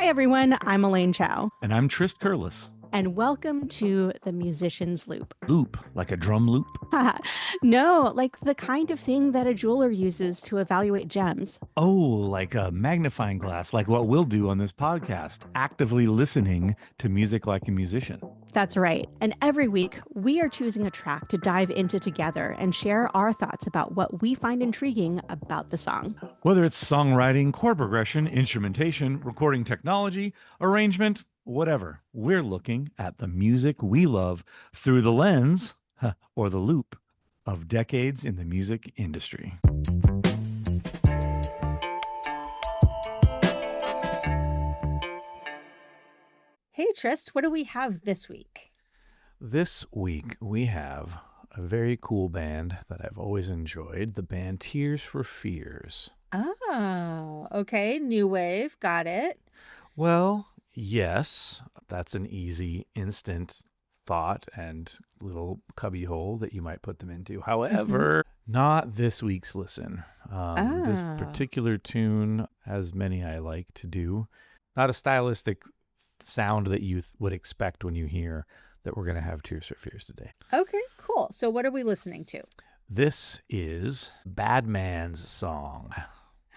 everyone, I'm Elaine Chow. And I'm Trist Curlis. And welcome to The Musician's Loop. Loop, like a drum loop? No, like the kind of thing that a jeweler uses to evaluate gems. Oh, like a magnifying glass, like what we'll do on this podcast, actively listening to music like a musician. That's right. And every week, we are choosing a track to dive into together and share our thoughts about what we find intriguing about the song. Whether it's songwriting, chord progression, instrumentation, recording technology, arrangement, whatever, we're looking at the music we love through the lens, or the loop, of decades in the music industry. Hey, Trist, what do we have this week? This week, we have a very cool band that I've always enjoyed, the band Tears for Fears. Oh, okay. New wave. Got it. Well, yes, that's an easy, instant thought and little cubby hole that you might put them into. However, not this week's listen. This particular tune, as many I like to do, not a stylistic sound that you would expect when you hear that we're going to have Tears for Fears today. Okay, cool. So what are we listening to? This is Badman's song.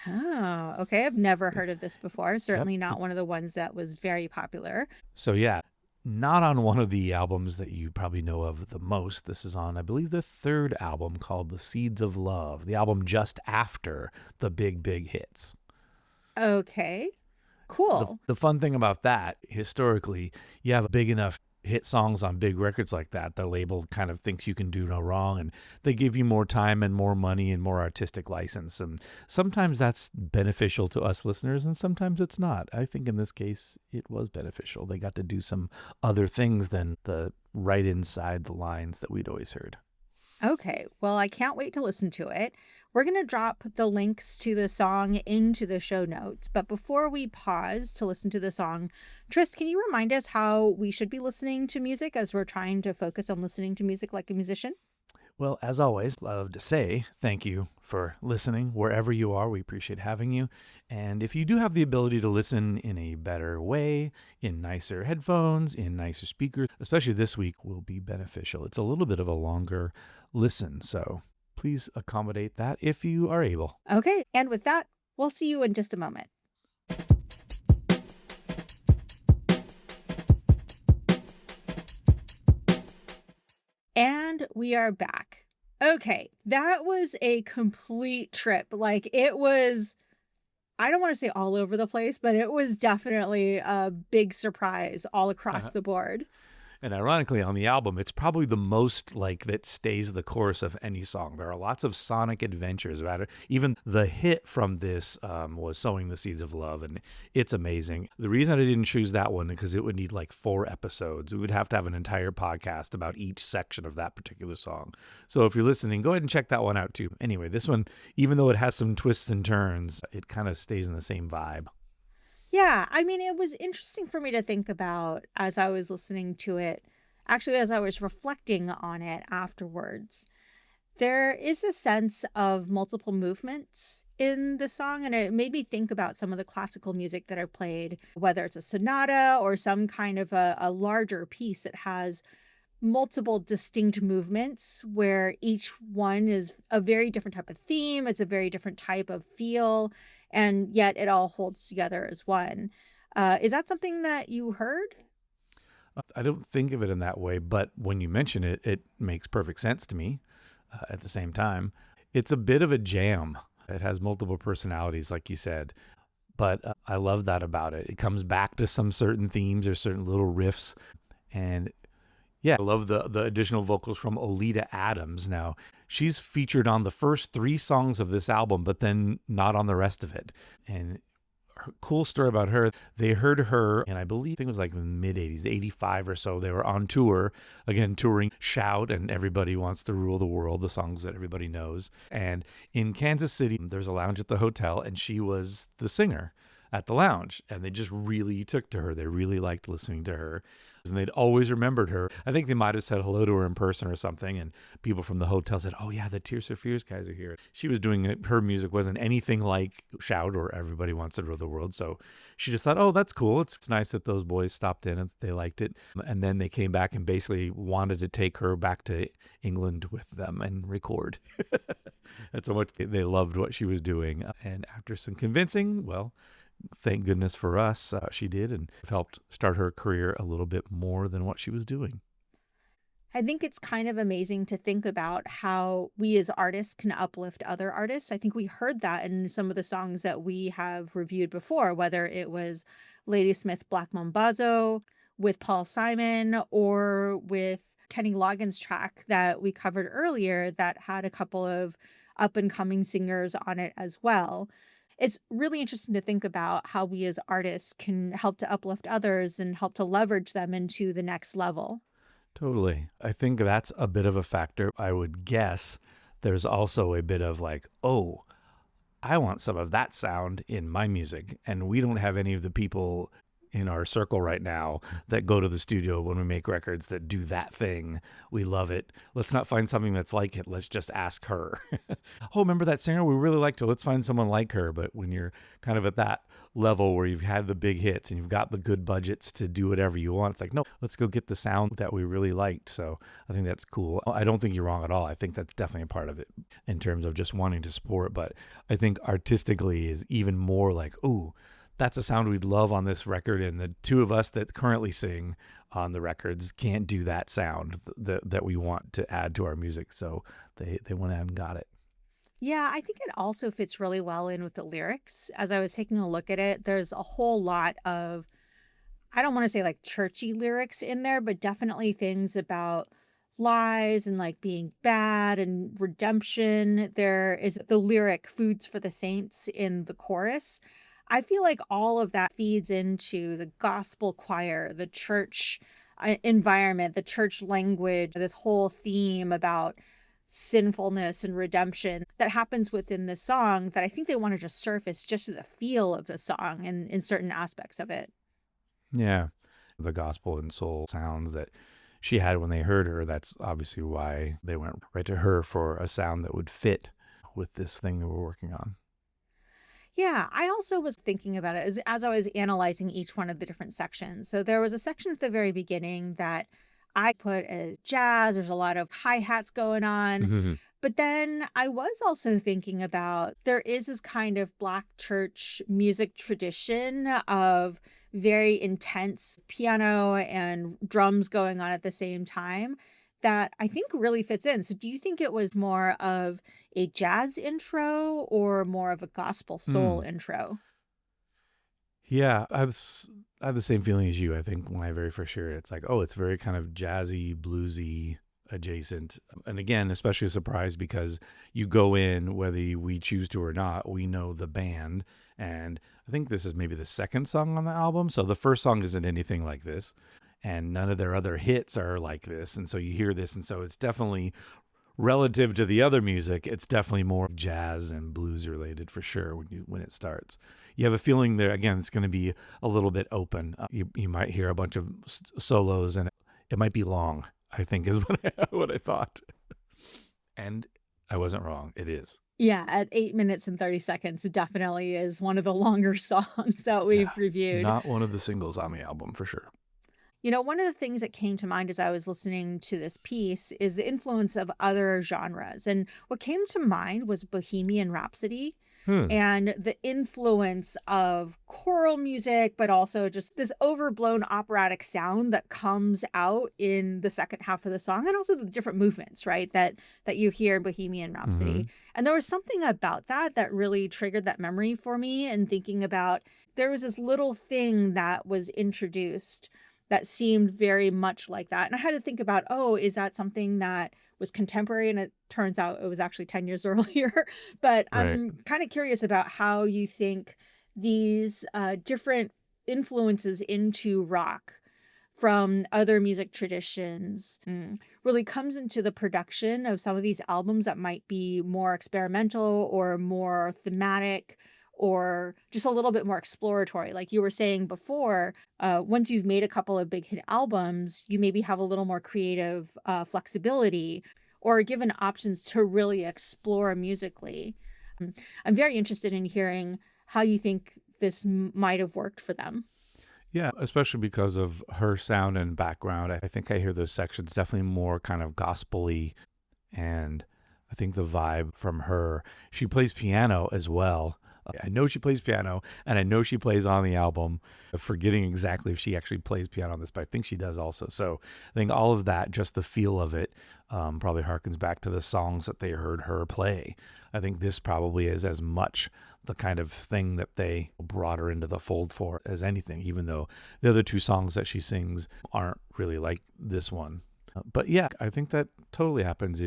Oh, okay. I've never heard of this before. Certainly not one of the ones that was very popular. So yeah, not on one of the albums that you probably know of the most. This is on, I believe, the third album called The Seeds of Love, the album just after the big hits. Okay, cool. The fun thing about that, historically, you have big enough hit songs on big records like that, the label kind of thinks you can do no wrong, and they give you more time and more money and more artistic license. And sometimes that's beneficial to us listeners, and sometimes it's not. I think in this case, it was beneficial. They got to do some other things than the right inside the lines that we'd always heard. Okay, well, I can't wait to listen to it. We're going to drop the links to the song into the show notes. But before we pause to listen to the song, Trist, can you remind us how we should be listening to music as we're trying to focus on listening to music like a musician? Well, as always, love to say thank you for listening wherever you are. We appreciate having you. And if you do have the ability to listen in a better way, in nicer headphones, in nicer speakers, especially this week, will be beneficial. It's a little bit of a longer listen, so please accommodate that if you are able. Okay, and with that, we'll see you in just a moment. And we are back. Okay, that was a complete trip. Like, it was, I don't want to say all over the place, but it was definitely a big surprise all across the board. And ironically, on the album, it's probably the most like that stays the course of any song. There are lots of sonic adventures about it. Even the hit from this was Sowing the Seeds of Love, and it's amazing. The reason I didn't choose that one is because it would need like 4 episodes. We would have to have an entire podcast about each section of that particular song. So if you're listening, go ahead and check that one out too. Anyway, this one, even though it has some twists and turns, it kind of stays in the same vibe. Yeah, I mean, it was interesting for me to think about as I was listening to it, actually, as I was reflecting on it afterwards. There is a sense of multiple movements in the song, and it made me think about some of the classical music that I've played, whether it's a sonata or some kind of a larger piece that has multiple distinct movements where each one is a very different type of theme, it's a very different type of feel, and yet it all holds together as one. Is that something that you heard? I don't think of it in that way, but when you mention it, it makes perfect sense to me at the same time. It's a bit of a jam. It has multiple personalities, like you said, but I love that about it. It comes back to some certain themes or certain little riffs, and yeah, I love the additional vocals from Oleta Adams. Now, she's featured on the first 3 songs of this album, but then not on the rest of it. And cool story about her, they heard her, and I think it was like in the mid-'80s, 85 or so. They were on tour, again, touring Shout and Everybody Wants to Rule the World, the songs that everybody knows. And in Kansas City, there's a lounge at the hotel, and she was the singer. at the lounge, and they just really took to her. They really liked listening to her, and they'd always remembered her. I think they might have said hello to her in person or something, and people from the hotel said, "Oh yeah, the Tears for Fears guys are here." She was doing it. Her music wasn't anything like Shout or Everybody Wants to Rule the World, so she just thought, "Oh, that's cool. It's nice that those boys stopped in and they liked it." And then they came back and basically wanted to take her back to England with them and record. That's how much they loved what she was doing. And after some convincing, well, thank goodness for us, she did, and helped start her career a little bit more than what she was doing. I think it's kind of amazing to think about how we as artists can uplift other artists. I think we heard that in some of the songs that we have reviewed before, whether it was Ladysmith Black Mambazo with Paul Simon or with Kenny Loggins' track that we covered earlier that had a couple of up and coming singers on it as well. It's really interesting to think about how we as artists can help to uplift others and help to leverage them into the next level. Totally. I think that's a bit of a factor. I would guess there's also a bit of like, oh, I want some of that sound in my music. And we don't have any of the people in our circle right now that go to the studio when we make records that do that thing. We love it. Let's not find something that's like it. Let's just ask her. Oh, remember that singer? We really liked her. Let's find someone like her. But when you're kind of at that level where you've had the big hits and you've got the good budgets to do whatever you want, it's like, no, let's go get the sound that we really liked. So I think that's cool. I don't think you're wrong at all. I think that's definitely a part of it in terms of just wanting to support. But I think artistically is even more like, ooh, that's a sound we'd love on this record, and the two of us that currently sing on the records can't do that sound that we want to add to our music. So they went out and got it. Yeah, I think it also fits really well in with the lyrics. As I was taking a look at it, there's a whole lot of, I don't want to say like churchy lyrics in there, but definitely things about lies and like being bad and redemption. There is the lyric Foods for the Saints in the chorus. I feel like all of that feeds into the gospel choir, the church environment, the church language, this whole theme about sinfulness and redemption that happens within the song that I think they wanted to surface just to the feel of the song and in certain aspects of it. Yeah. The gospel and soul sounds that she had when they heard her, that's obviously why they went right to her for a sound that would fit with this thing that we're working on. Yeah, I also was thinking about it as I was analyzing each one of the different sections. So there was a section at the very beginning that I put as jazz. There's a lot of hi-hats going on. But then I was also thinking about there is this kind of Black church music tradition of very intense piano and drums going on at the same time that I think really fits in. So do you think it was more of a jazz intro or more of a gospel soul Mm. intro? Yeah, I have the same feeling as you. I think when I very first heard it, it's like, oh, it's very kind of jazzy, bluesy adjacent. And again, especially surprised because you go in, whether we choose to or not, we know the band. And I think this is maybe the second song on the album. So the first song isn't anything like this. And none of their other hits are like this. And so you hear this. And so it's definitely relative to the other music, it's definitely more jazz and blues related for sure when it starts. You have a feeling there again it's going to be a little bit open. You might hear a bunch of solos and it might be long, I think is what I thought. And I wasn't wrong. It is. Yeah, at 8 minutes and 30 seconds, it definitely is one of the longer songs that Yeah. we've reviewed. Not one of the singles on the album for sure. You know, one of the things that came to mind as I was listening to this piece is the influence of other genres. And what came to mind was Bohemian Rhapsody Hmm. and the influence of choral music, but also just this overblown operatic sound that comes out in the second half of the song, and also the different movements, right? That you hear in Bohemian Mm-hmm. Rhapsody. And there was something about that that really triggered that memory for me and thinking about there was this little thing that was introduced that seemed very much like that. And I had to think about, oh, is that something that was contemporary? And it turns out it was actually 10 years earlier. But Right. I'm kind of curious about how you think these different influences into rock from other music traditions really comes into the production of some of these albums that might be more experimental or more thematic or just a little bit more exploratory. Like you were saying before, once you've made a couple of big hit albums, you maybe have a little more creative flexibility or given options to really explore musically. Um, I'm very interested in hearing how you think this might have worked for them. Yeah, especially because of her sound and background. I think I hear those sections definitely more kind of gospel-y, and I think the vibe from her. She plays piano as well. I know she plays piano, and I know she plays on the album. Forgetting exactly if she actually plays piano on this, but I think she does also. So I think all of that, just the feel of it, probably harkens back to the songs that they heard her play. I think this probably is as much the kind of thing that they brought her into the fold for as anything, even though the other two songs that she sings aren't really like this one. But yeah, I think that totally happens.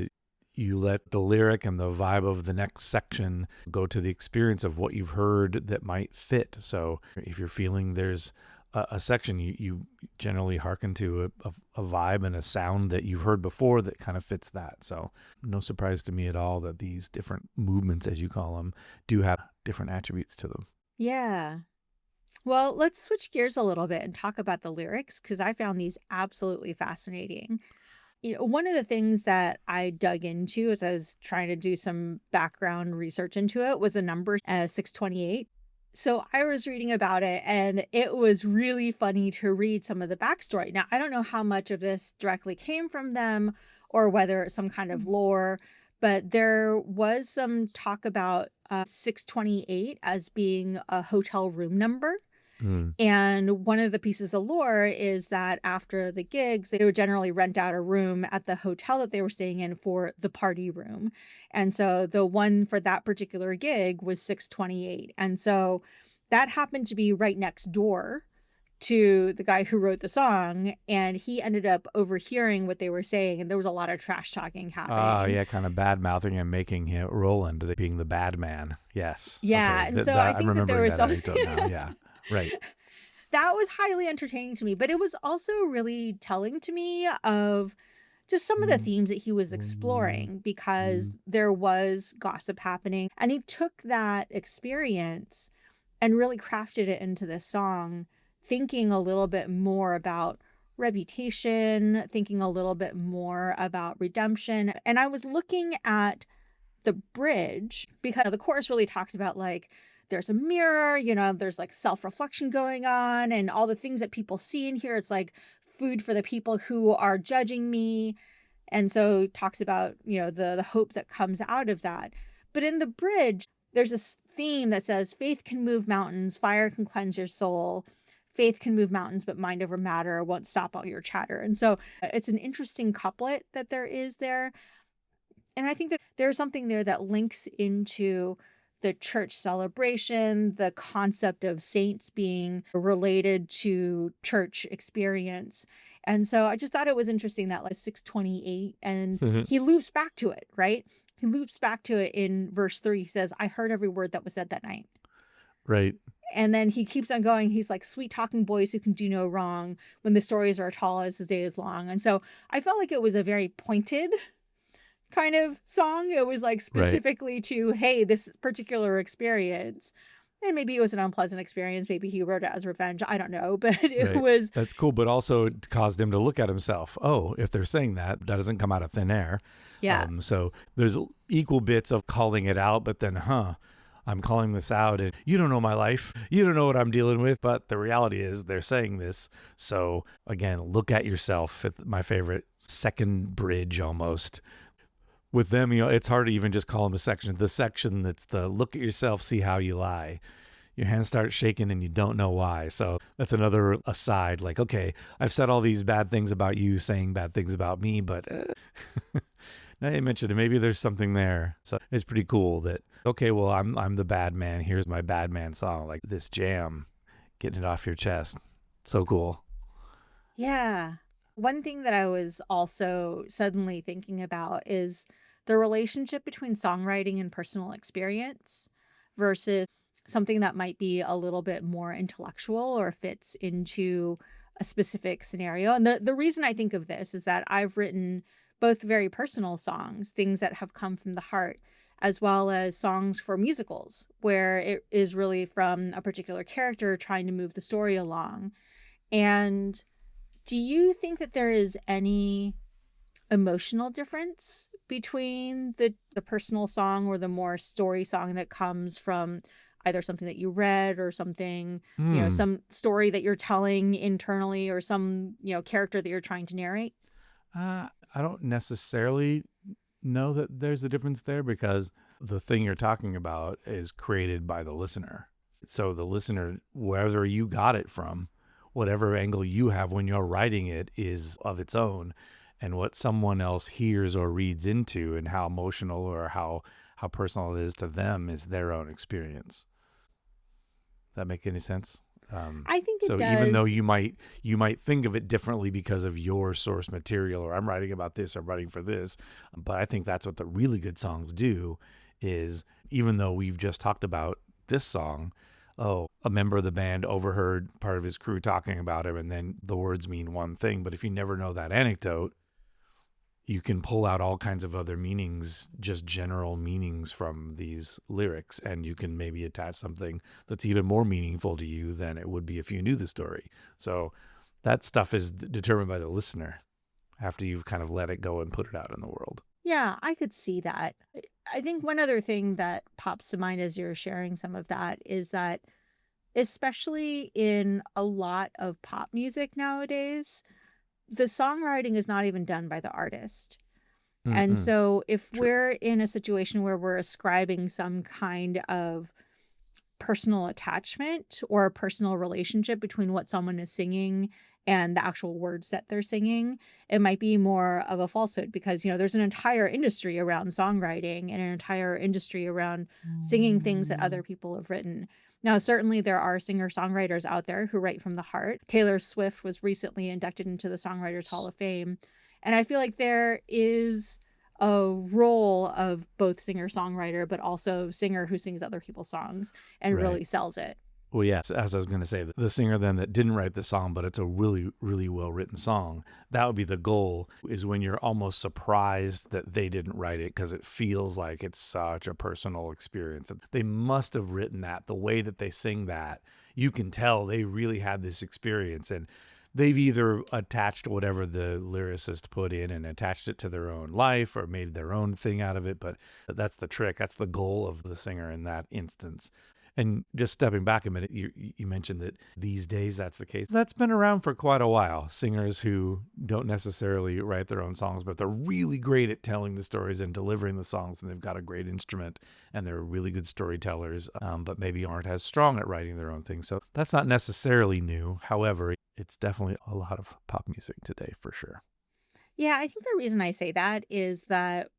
You let the lyric and the vibe of the next section go to the experience of what you've heard that might fit. So if you're feeling there's a section, you generally hearken to a vibe and a sound that you've heard before that kind of fits that. So no surprise to me at all that these different movements, as you call them, do have different attributes to them. Yeah. Well, let's switch gears a little bit and talk about the lyrics because I found these absolutely fascinating. One of the things that I dug into as I was trying to do some background research into it was the number 628. So I was reading about it and it was really funny to read some of the backstory. Now, I don't know how much of this directly came from them or whether it's some kind of lore, but there was some talk about 628 as being a hotel room number. Mm. And one of the pieces of lore is that after the gigs, they would generally rent out a room at the hotel that they were staying in for the party room. And so the one for that particular gig was 628. And so that happened to be right next door to the guy who wrote the song. And he ended up overhearing what they were saying. And there was a lot of trash talking happening. Yeah, kind of bad mouthing and making him Roland being the bad man. Yes. Yeah. Okay. And so I I'm think that there remembering was that something. anecdote now. Yeah. Right. That was highly entertaining to me, but it was also really telling to me of just some of the themes that he was exploring because there was gossip happening. And he took that experience and really crafted it into this song, thinking a little bit more about reputation, thinking a little bit more about redemption. And I was looking at the bridge because the chorus really talks about like there's a mirror, there's like self-reflection going on and all the things that people see in here. It's like food for the people who are judging me. And so it talks about, the hope that comes out of that. But in the bridge, there's this theme that says faith can move mountains, fire can cleanse your soul. Faith can move mountains, but mind over matter won't stop all your chatter. And so it's an interesting couplet that there is there. And I think that there's something there that links into the church celebration, the concept of saints being related to church experience. And so I just thought it was interesting that like 628 and he loops back to it, right? He loops back to it in verse 3. He says, I heard every word that was said that night. Right. And then he keeps on going. He's like, sweet talking boys who can do no wrong when the stories are tall as the day is long. And so I felt like it was a very pointed kind of song. It was like specifically to, hey, this particular experience. And maybe it was an unpleasant experience. Maybe he wrote it as revenge. I don't know. But it was. That's cool. But also it caused him to look at himself. Oh, if they're saying that, that doesn't come out of thin air. Yeah. So there's equal bits of calling it out, but then, I'm calling this out and you don't know my life. You don't know what I'm dealing with. But the reality is they're saying this. So again, look at yourself. It's my favorite second bridge almost. With them, it's hard to even just call them a section. The section that's the look at yourself, see how you lie. Your hands start shaking and you don't know why. So that's another aside. Like, okay, I've said all these bad things about you, saying bad things about me, but now you mentioned it. Maybe there's something there. So it's pretty cool that, okay, well, I'm the bad man. Here's my bad man song. Like this jam, getting it off your chest. So cool. Yeah. One thing that I was also suddenly thinking about is the relationship between songwriting and personal experience versus something that might be a little bit more intellectual or fits into a specific scenario. And the reason I think of this is that I've written both very personal songs, things that have come from the heart, as well as songs for musicals, where it is really from a particular character trying to move the story along. And do you think that there is any emotional difference between the personal song or the more story song that comes from either something that you read or something, Hmm. some story that you're telling internally or some, character that you're trying to narrate? I don't necessarily know that there's a difference there because the thing you're talking about is created by the listener. So the listener, wherever you got it from, whatever angle you have when you're writing it is of its own. And what someone else hears or reads into and how emotional or how personal it is to them is their own experience. That make any sense? I think it So even though does. you might think of it differently because of your source material, or I'm writing about this, I'm writing for this, but I think that's what the really good songs do. Is even though we've just talked about this song, oh, a member of the band overheard part of his crew talking about him, and then the words mean one thing. But if you never know that anecdote, you can pull out all kinds of other meanings, just general meanings from these lyrics, and you can maybe attach something that's even more meaningful to you than it would be if you knew the story. So that stuff is determined by the listener after you've kind of let it go and put it out in the world. Yeah, I could see that. I think one other thing that pops to mind as you're sharing some of that is that, especially in a lot of pop music nowadays, the songwriting is not even done by the artist. And Mm-mm. so, if True. we're in a situation where we're ascribing some kind of personal attachment or a personal relationship between what someone is singing and the actual words that they're singing, it might be more of a falsehood because, there's an entire industry around songwriting and an entire industry around singing things that other people have written. Now, certainly there are singer songwriters out there who write from the heart. Taylor Swift was recently inducted into the Songwriters Hall of Fame. And I feel like there is a role of both singer songwriter, but also singer who sings other people's songs and Right. really sells it. Well, yes, as I was going to say, the singer then that didn't write the song, but it's a really, really well written song, that would be the goal, is when you're almost surprised that they didn't write it because it feels like it's such a personal experience. They must have written that the way that they sing that. You can tell they really had this experience, and they've either attached whatever the lyricist put in and attached it to their own life or made their own thing out of it. But that's the trick. That's the goal of the singer in that instance. And just stepping back a minute, you mentioned that these days that's the case. That's been around for quite a while. Singers who don't necessarily write their own songs, but they're really great at telling the stories and delivering the songs, and they've got a great instrument, and they're really good storytellers, but maybe aren't as strong at writing their own things. So that's not necessarily new. However, it's definitely a lot of pop music today for sure. Yeah, I think the reason I say that is that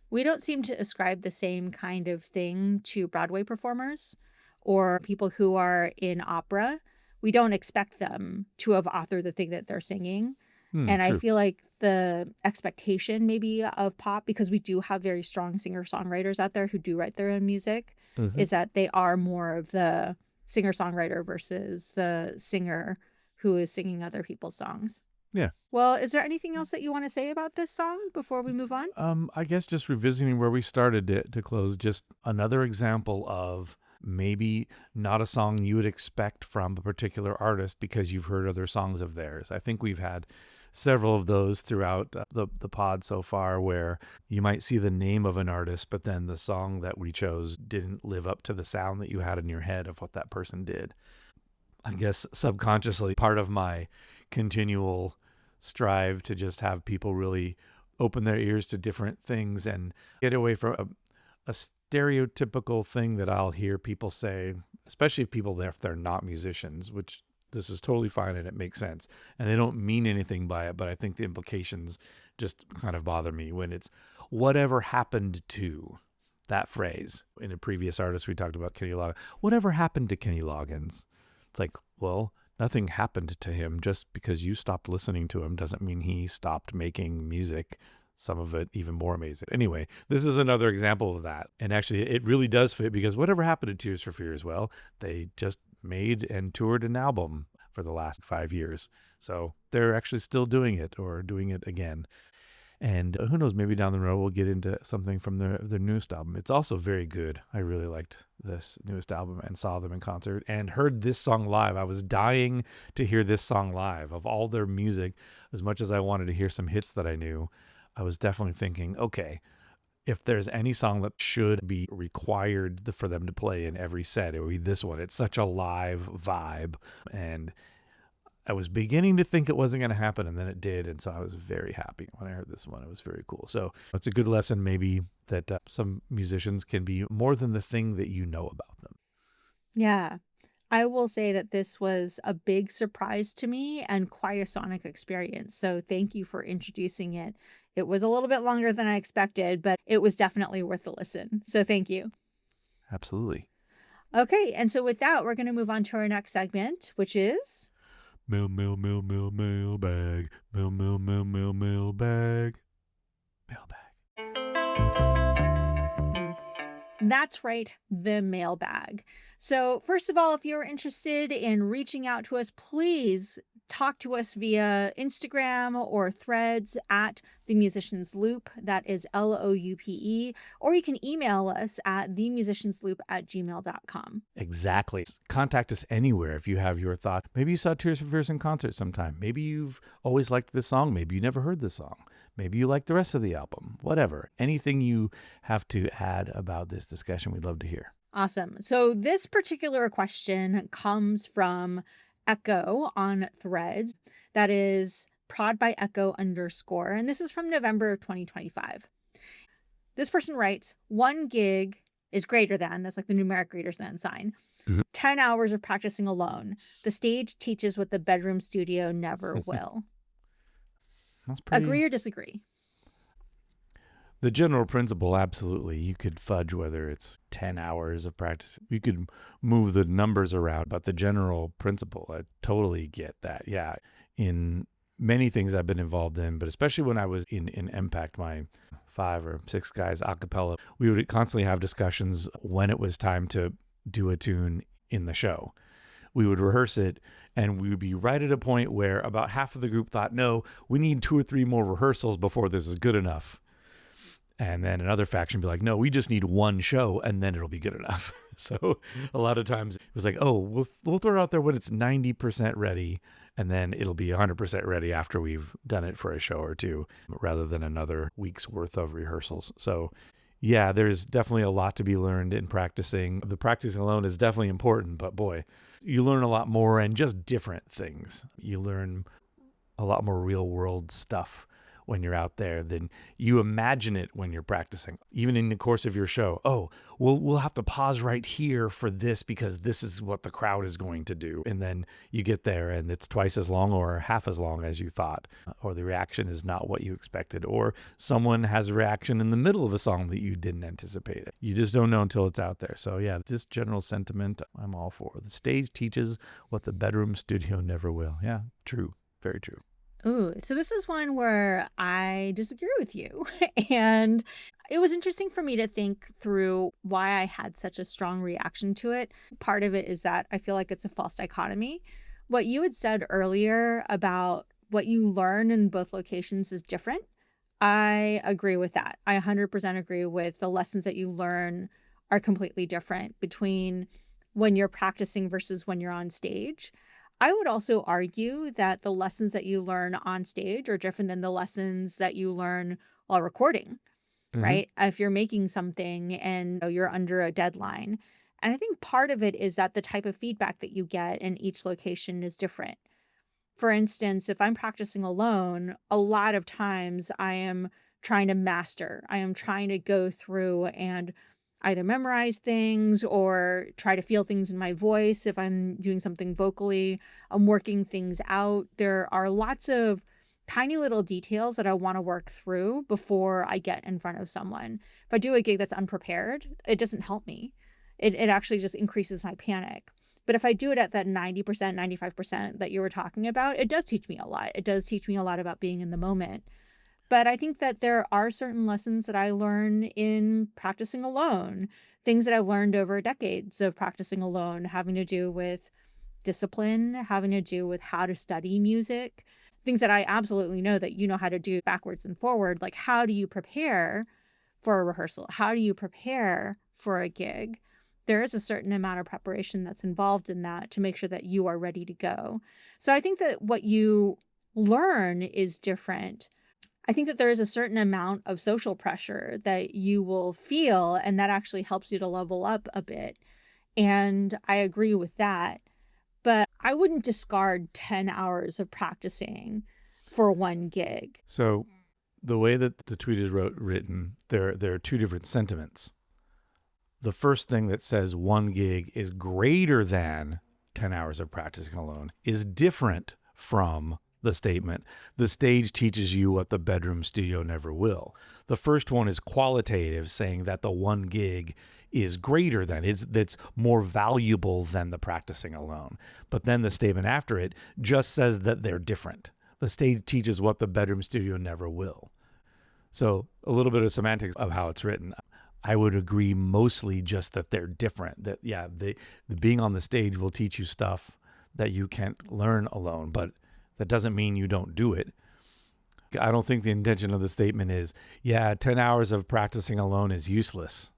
we don't seem to ascribe the same kind of thing to Broadway performers or people who are in opera. We don't expect them to have authored the thing that they're singing. And I True. feel like the expectation maybe of pop, because we do have very strong singer songwriters out there who do write their own music, Hmm. is that they are more of the singer songwriter versus the singer who is singing other people's songs. Yeah. Well, is there anything else that you want to say about this song before we move on? I guess just revisiting where we started to close, just another example of maybe not a song you would expect from a particular artist because you've heard other songs of theirs. I think we've had several of those throughout the pod so far where you might see the name of an artist, but then the song that we chose didn't live up to the sound that you had in your head of what that person did. I guess subconsciously, part of my continual strive to just have people really open their ears to different things and get away from a stereotypical thing that I'll hear people say, especially if people if they're not musicians, which this is totally fine and it makes sense. And they don't mean anything by it, but I think the implications just kind of bother me when it's whatever happened to that phrase. In a previous artist, we talked about Kenny Loggins. Whatever happened to Kenny Loggins? It's like, well, nothing happened to him. Just because you stopped listening to him doesn't mean he stopped making music, some of it even more amazing. Anyway, this is another example of that. And actually, it really does fit because whatever happened to Tears for Fears? Well, they just made and toured an album for the last 5 years. So they're actually still doing it or doing it again. And who knows, maybe down the road we'll get into something from their newest album. It's also very good. I really liked this newest album and saw them in concert and heard this song live. I was dying to hear this song live. Of all their music, as much as I wanted to hear some hits that I knew, I was definitely thinking, okay, if there's any song that should be required for them to play in every set, it would be this one. It's such a live vibe. And I was beginning to think it wasn't going to happen, and then it did. And so I was very happy when I heard this one. It was very cool. So it's a good lesson, maybe, that some musicians can be more than the thing that you know about them. Yeah. I will say that this was a big surprise to me and quite a sonic experience. So thank you for introducing it. It was a little bit longer than I expected, but it was definitely worth the listen. So thank you. Absolutely. Okay. And so with that, we're going to move on to our next segment, which is mailbag. Mailbag. That's right, the mailbag. So, first of all, if you're interested in reaching out to us, please talk to us via Instagram or Threads at The Musician's Loop. That is LOUPE. Or you can email us at themusiciansloop@gmail.com. Exactly. Contact us anywhere if you have your thoughts. Maybe you saw Tears for Fears in concert sometime. Maybe you've always liked this song. Maybe you never heard this song. Maybe you like the rest of the album. Whatever. Anything you have to add about this discussion, we'd love to hear. Awesome. So this particular question comes from Echo on Threads. That is prod by Echo _. And this is from November of 2025. This person writes, 1 gig is greater than, that's like the numeric greater than sign, 10 hours of practicing alone. The stage teaches what the bedroom studio never will. That's pretty... Agree or disagree? The general principle, absolutely. You could fudge whether it's 10 hours of practice. You could move the numbers around, but the general principle, I totally get that. Yeah, in many things I've been involved in, but especially when I was in Impact, my 5 or 6 guys a cappella, we would constantly have discussions when it was time to do a tune in the show. We would rehearse it, and we would be right at a point where about half of the group thought, no, we need 2 or 3 more rehearsals before this is good enough. And then another faction would be like, no, we just need 1 show and then it'll be good enough. So a lot of times it was like, oh, we'll throw it out there when it's 90% ready, and then it'll be 100% ready after we've done it for a show or 2, rather than another week's worth of rehearsals. So yeah, there's definitely a lot to be learned in practicing. The practicing alone is definitely important, but boy, you learn a lot more and just different things. You learn a lot more real world stuff when you're out there than you imagine it when you're practicing. Even in the course of your show, oh, we'll have to pause right here for this because this is what the crowd is going to do. And then you get there and it's twice as long or half as long as you thought, or the reaction is not what you expected, or someone has a reaction in the middle of a song that you didn't anticipate. You just don't know until it's out there. So yeah, this general sentiment I'm all for. The stage teaches what the bedroom studio never will. Yeah, true. Very true. Ooh, so this is one where I disagree with you. And it was interesting for me to think through why I had such a strong reaction to it. Part of it is that I feel like it's a false dichotomy. What you had said earlier about what you learn in both locations is different. I agree with that. I 100% agree with the lessons that you learn are completely different between when you're practicing versus when you're on stage. I would also argue that the lessons that you learn on stage are different than the lessons that you learn while recording, right? If you're making something and you're under a deadline. And I think part of it is that the type of feedback that you get in each location is different. For instance, if I'm practicing alone, a lot of times I am trying to master. I am trying to go through and either memorize things or try to feel things in my voice. If I'm doing something vocally, I'm working things out. There are lots of tiny little details that I want to work through before I get in front of someone. If I do a gig that's unprepared, it doesn't help me. It actually just increases my panic. But if I do it at that 90%, 95% that you were talking about, it does teach me a lot. It does teach me a lot about being in the moment. But I think that there are certain lessons that I learn in practicing alone, things that I've learned over decades of practicing alone, having to do with discipline, having to do with how to study music, things that I absolutely know that you know how to do backwards and forward. Like, how do you prepare for a rehearsal? How do you prepare for a gig? There is a certain amount of preparation that's involved in that to make sure that you are ready to go. So I think that what you learn is different. I think that there is a certain amount of social pressure that you will feel, and that actually helps you to level up a bit. And I agree with that. But I wouldn't discard 10 hours of practicing for one gig. So the way that the tweet is written, there are two different sentiments. The first thing that says one gig is greater than 10 hours of practicing alone is different from the statement, the stage teaches you what the bedroom studio never will. The first one is qualitative, saying that the one gig is greater than, that's more valuable than the practicing alone. But then the statement after it just says that they're different. The stage teaches what the bedroom studio never will. So a little bit of semantics of how it's written. I would agree mostly just that they're different. That, yeah, the being on the stage will teach you stuff that you can't learn alone, but that doesn't mean you don't do it. I don't think the intention of the statement is, 10 hours of practicing alone is useless.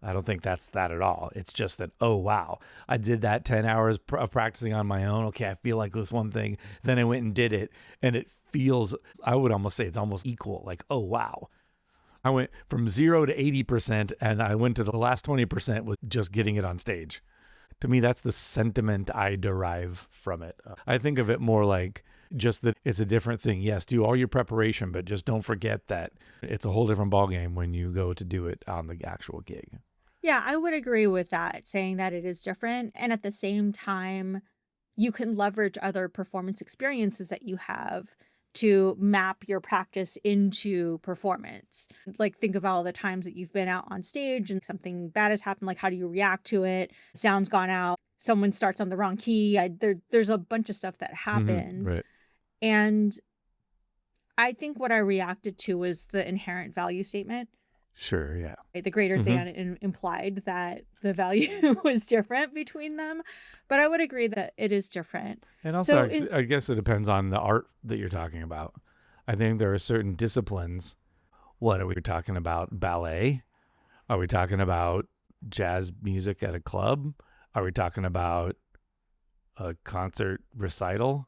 I don't think that's that at all. It's just that, oh, wow, I did that 10 hours of practicing on my own. Okay, I feel like this one thing. Then I went and did it. And it feels, I would almost say it's almost equal. Like, oh, wow. I went from 0 to 80%, and I went to the last 20% with just getting it on stage. To me, that's the sentiment I derive from it. I think of it more like just that it's a different thing. Yes, do all your preparation, but just don't forget that it's a whole different ballgame when you go to do it on the actual gig. Yeah, I would agree with that, saying that it is different. And at the same time, you can leverage other performance experiences that you have to map your practice into performance. Like, think of all the times that you've been out on stage and something bad has happened. Like, how do you react to it? Sound's gone out. Someone starts on the wrong key. There's a bunch of stuff that happens. Right. And I think what I reacted to was the inherent value statement. Sure, yeah. The greater than implied that the value was different between them. But I would agree that it is different. And also, I guess it depends on the art that you're talking about. I think there are certain disciplines. What are we talking about? Ballet? Are we talking about jazz music at a club? Are we talking about a concert recital?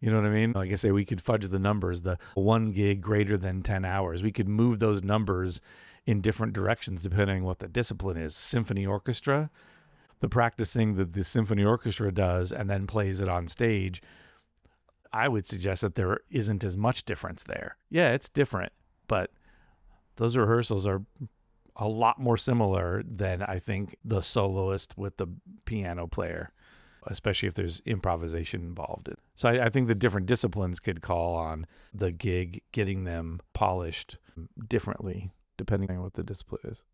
You know what I mean? Like I say, we could fudge the numbers, the one gig greater than 10 hours. We could move those numbers in different directions depending on what the discipline is. Symphony orchestra, the practicing that the symphony orchestra does and then plays it on stage, I would suggest that there isn't as much difference there. Yeah, it's different, but those rehearsals are a lot more similar than I think the soloist with the piano player, especially if there's improvisation involved. So I think the different disciplines could call on the gig, getting them polished differently, depending on what the discipline is.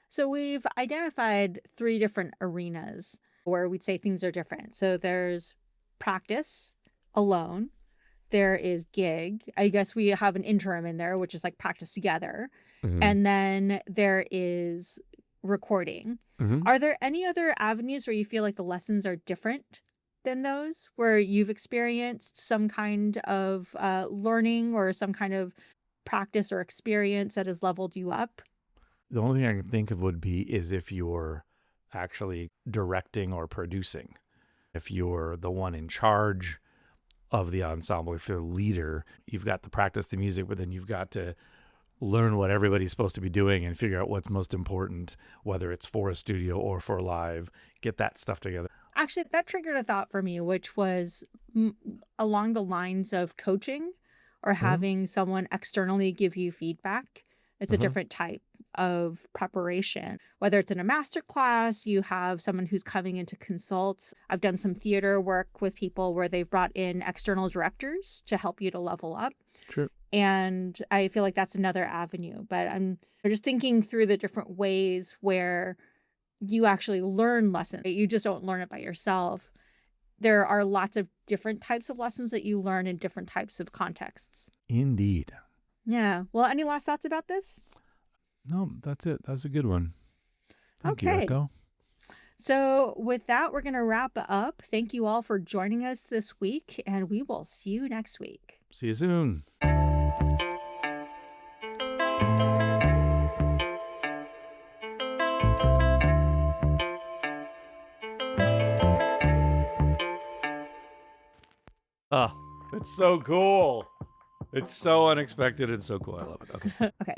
So we've identified 3 different arenas where we'd say things are different. So there's practice alone. There is gig. I guess we have an interim in there, which is like practice together. And then there is recording. Are there any other avenues where you feel like the lessons are different than those, where you've experienced some kind of learning or some kind of practice or experience that has leveled you up? The only thing I can think of would be is if you're actually directing or producing. If you're the one in charge of the ensemble, if you're the leader, you've got to practice the music, but then you've got to learn what everybody's supposed to be doing and figure out what's most important, whether it's for a studio or for live, get that stuff together. Actually, that triggered a thought for me, which was along the lines of coaching or having someone externally give you feedback. It's a different type of preparation. Whether it's in a master class, you have someone who's coming in to consult. I've done some theater work with people where they've brought in external directors to help you to level up. Sure. And I feel like that's another avenue. But I'm just thinking through the different ways where you actually learn lessons. You just don't learn it by yourself. There are lots of different types of lessons that you learn in different types of contexts. Indeed. Yeah. Well, any last thoughts about this? No, that's it. That's a good one. Thank you, Okay. Echo. So, with that, we're going to wrap up. Thank you all for joining us this week, and we will see you next week. See you soon. Oh, it's so cool. It's so unexpected and so cool. I love it. Okay. Okay,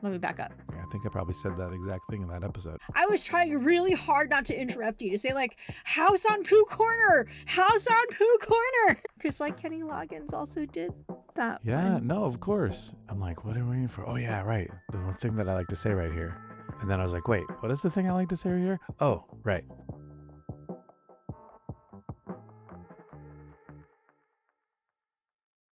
let me back up. I think I probably said that exact thing in that episode. I was trying really hard not to interrupt you, to say like, house on Pooh Corner, house on Pooh Corner. Because like Kenny Loggins also did that Yeah, one. no, of course. I'm like, what are we waiting for? Oh, yeah, right. The one thing that I like to say right here. And then I was like, wait, what is the thing I like to say right here? Oh, right.